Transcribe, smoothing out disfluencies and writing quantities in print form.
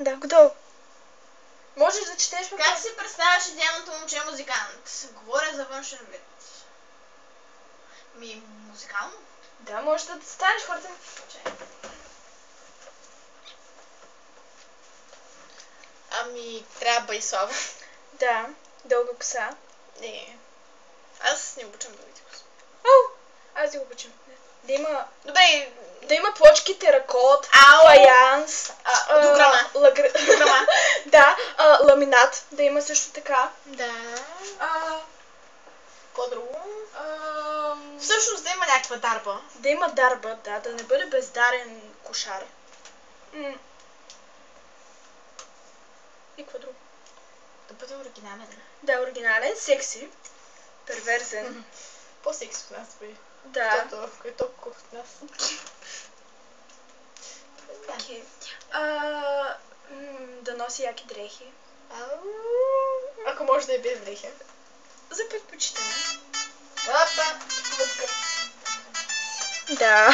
Да, готово. Можеш да четеш въпрос? Как си представяш идеалното момче музикант? Говоря за външен вид. Музикално? Да, можеш да станеш хората. Трябва Байслава. Да, дълга коса. Не. Аз не обичам дългите коси. Аз ги обичам. Добре. Да има плочки, теракот, Ау! фаянс, Дограма. Дограма. Да, ламинат, да има също така. Да. Какво друго? Всъщност да има някаква дарба. Да има дарба, да не бъде бездарен кошар. И какво друго? Да бъде оригинален. Да, оригинален, секси, перверзен. По-секси от нас, бе. Да. Защото е толкова от нас. Окей. Да носи яки дрехи. Ако може да е без дрехи. За предпочитане. Опа! Да.